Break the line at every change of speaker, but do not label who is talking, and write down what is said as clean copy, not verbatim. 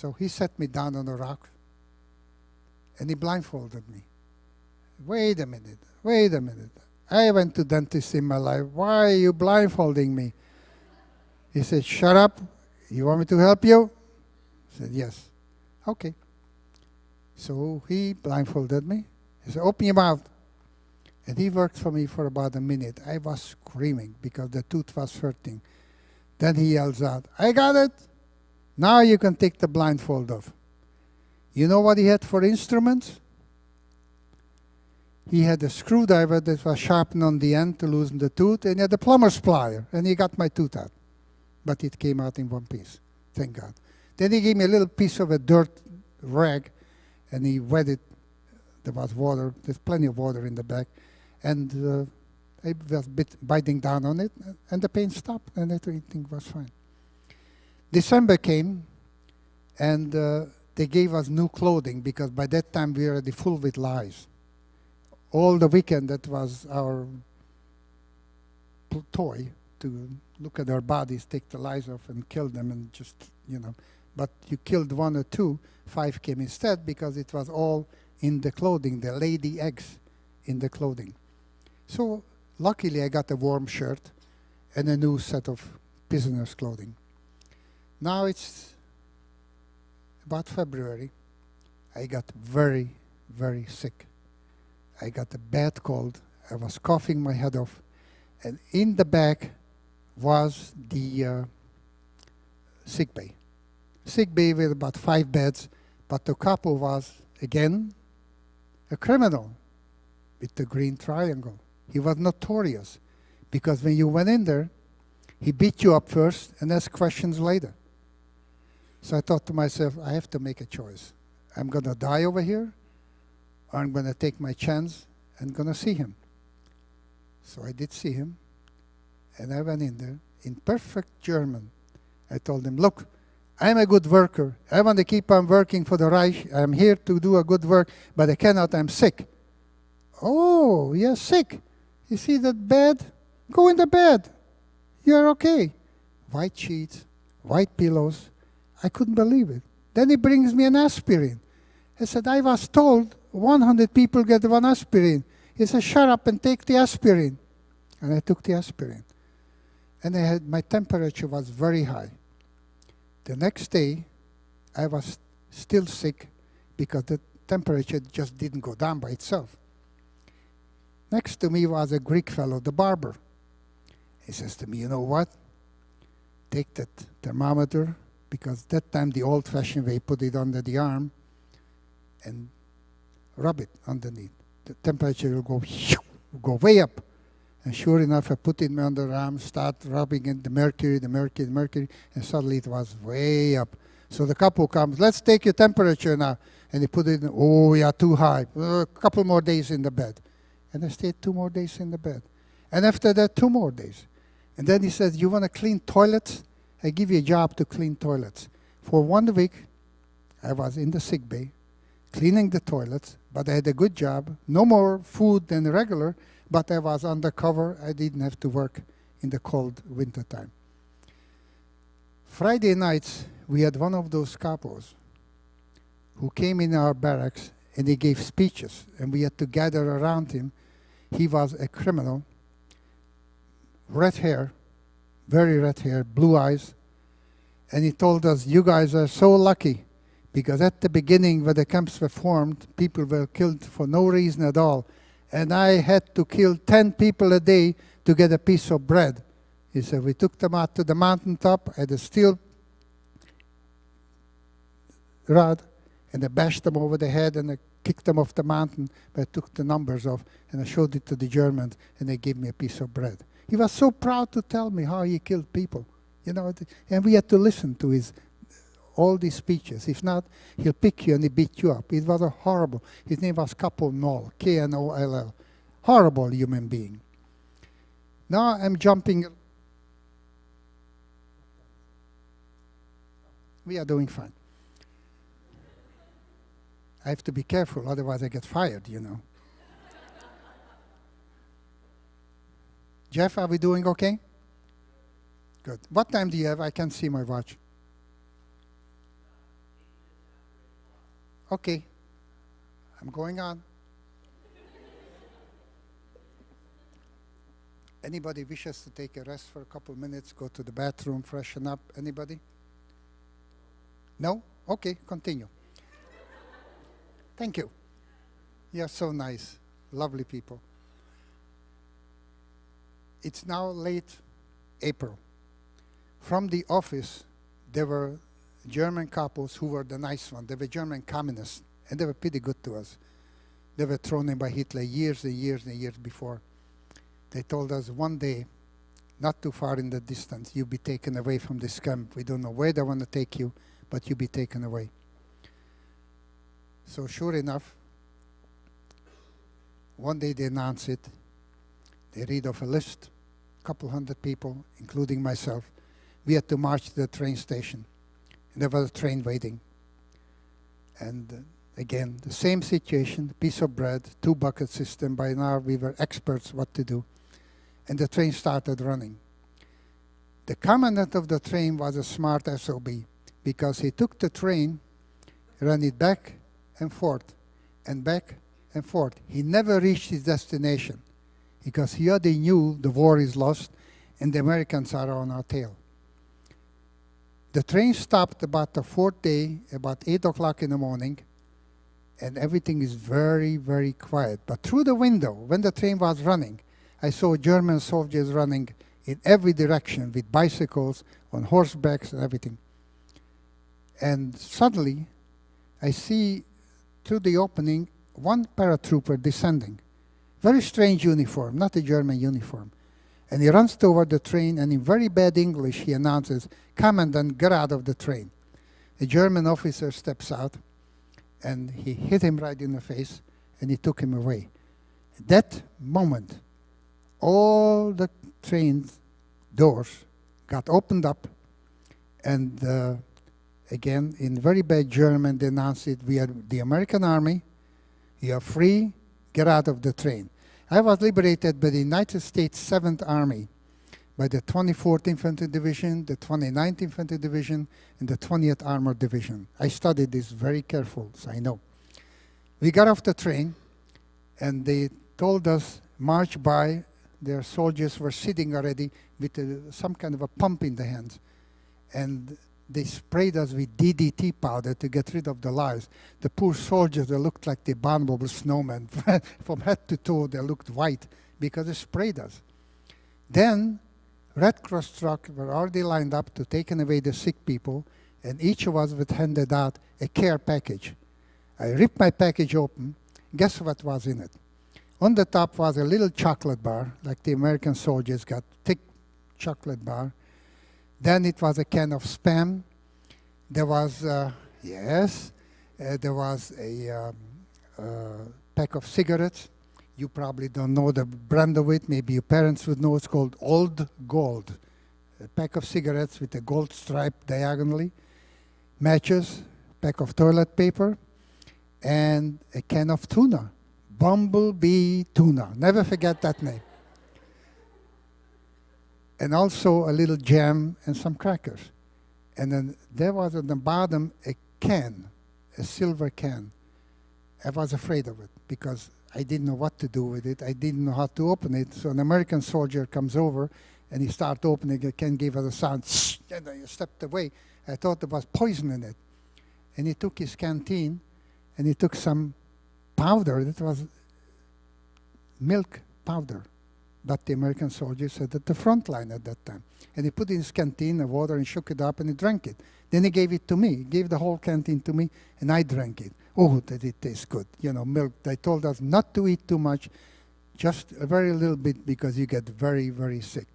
So he set me down on a rock, and he blindfolded me. Wait a minute, wait a minute. I went to dentists in my life. Why are you blindfolding me? He said, shut up. You want me to help you? I said, yes. Okay. So he blindfolded me. He said, open your mouth. And he worked for me for about a minute. I was screaming because the tooth was hurting. Then he yells out, I got it. Now you can take the blindfold off. You know what he had for instruments? He had a screwdriver that was sharpened on the end to loosen the tooth, and he had a plumber's plier, and he got my tooth out. But it came out in one piece, thank God. Then he gave me a little piece of a dirt rag, and he wet it. There was water, there's plenty of water in the back. And I was biting down on it, and the pain stopped, and everything was fine. December came, and they gave us new clothing, because by that time we were already full with lies. All the weekend, that was our toy, to look at our bodies, take the lies off and kill them, and just, you know. But you killed 1 or 2, 5 came instead, because it was all in the clothing. They laid the eggs in the clothing. So luckily I got a warm shirt and a new set of prisoner's clothing. Now it's about February. I got very, very sick. I got a bad cold. I was coughing my head off. And in the back was the sick bay. Sick bay with about 5 beds, but the couple was, again, a criminal with the green triangle. He was notorious, because when you went in there, he beat you up first and asked questions later. So I thought to myself, I have to make a choice. I'm going to die over here, or I'm going to take my chance and going to see him. So I did see him, and I went in there in perfect German. I told him, look, I'm a good worker. I want to keep on working for the Reich. I'm here to do a good work, but I cannot. I'm sick. Oh, you're sick. You see that bed? Go in the bed. You're okay. White sheets, white pillows. I couldn't believe it. Then he brings me an aspirin. I said, I was told 100 people get 1 aspirin. He said, shut up and take the aspirin. And I took the aspirin. And my temperature was very high. The next day, I was still sick because the temperature just didn't go down by itself. Next to me was a Greek fellow, the barber. He says to me, you know what? Take that thermometer, because that time the old-fashioned way, put it under the arm and rub it underneath. The temperature will go way up. And sure enough, I put it under the arm, start rubbing in the mercury, and suddenly it was way up. So the couple comes, let's take your temperature now. And they put it in, oh yeah, too high. A couple more days in the bed. And I stayed 2 more days in the bed. And after that, 2 more days. And then he said, you want to clean toilets? I give you a job to clean toilets. For 1 week, I was in the sick bay, cleaning the toilets, but I had a good job. No more food than regular, but I was undercover. I didn't have to work in the cold winter time. Friday nights, we had one of those capos who came in our barracks, and he gave speeches, and we had to gather around him. He was a criminal, red hair, very red hair, blue eyes, and he told us, you guys are so lucky, because at the beginning when the camps were formed, people were killed for no reason at all, and I had to kill 10 people a day to get a piece of bread. He said, we took them out to the mountaintop, I had a steel rod, and I bashed them over the head, and I kicked them off the mountain, but I took the numbers off, and I showed it to the Germans, and they gave me a piece of bread. He was so proud to tell me how he killed people, you know, and we had to listen to his all these speeches. If not, he'll pick you and he beat you up. It was a horrible. His name was Capo Knoll, K-N-O-L-L. Horrible human being. Now I'm jumping. We are doing fine. I have to be careful, otherwise I get fired, you know. Jeff, are we doing okay? Good. What time do you have? I can't see my watch. Okay, I'm going on. Anybody wishes to take a rest for a couple minutes, go to the bathroom, freshen up? Anybody? No? Okay, continue. Thank you. You're so nice. Lovely people. It's now late April. From the office, there were German couples who were the nice ones. They were German communists, and they were pretty good to us. They were thrown in by Hitler years and years and years before. They told us one day, not too far in the distance, you'll be taken away from this camp. We don't know where they want to take you, but you'll be taken away. So sure enough, one day they announce it. They read off a list, a couple hundred people, including myself. We had to march to the train station. And there was a train waiting. And again, the same situation, piece of bread, 2-bucket system. By now we were experts what to do. And the train started running. The commandant of the train was a smart SOB because he took the train, ran it back and forth, and back and forth. He never reached his destination because he already knew the war is lost and the Americans are on our tail. The train stopped about the 4th day, about 8 o'clock in the morning, and everything is very, very quiet. But through the window, when the train was running, I saw German soldiers running in every direction with bicycles, on horsebacks and everything. And suddenly, I see through the opening one paratrooper descending. Very strange uniform, not a German uniform. And he runs toward the train, and in very bad English, he announces, "Commandant, get out of the train." A German officer steps out, and he hit him right in the face, and he took him away. At that moment, all the train doors got opened up, and again, in very bad German, they announced it, "We are the American Army, you are free, get out of the train." I was liberated by the United States 7th Army, by the 24th Infantry Division, the 29th Infantry Division, and the 20th Armored Division. I studied this very careful, so I know. We got off the train, and they told us, march by. Their soldiers were sitting already with some kind of a pump in the hands. And they sprayed us with DDT powder to get rid of the lice. The poor soldiers, they looked like the abominable snowmen. From head to toe, they looked white because they sprayed us. Then, Red Cross trucks were already lined up to take away the sick people, and each of us was handed out a care package. I ripped my package open. Guess what was in it? On the top was a little chocolate bar, like the American soldiers got, thick chocolate bar. Then it was a can of Spam. There was, there was a pack of cigarettes. You probably don't know the brand of it. Maybe your parents would know. It's called Old Gold. A pack of cigarettes with a gold stripe diagonally. Matches, pack of toilet paper, and a can of tuna. Bumblebee tuna. Never forget that name. And also a little jam and some crackers. And then there was at the bottom a can, a silver can. I was afraid of it because I didn't know what to do with it. I didn't know how to open it. So an American soldier comes over and he started opening it. Can give us a sound, and I stepped away. I thought there was poison in it. And he took his canteen and he took some powder that was milk powder. But the American soldiers said at the front line at that time. And he put in his canteen of water and shook it up and he drank it. Then he gave it to me. He gave the whole canteen to me and I drank it. Oh, did it taste good. You know, milk. They told us not to eat too much, just a very little bit because you get very, very sick.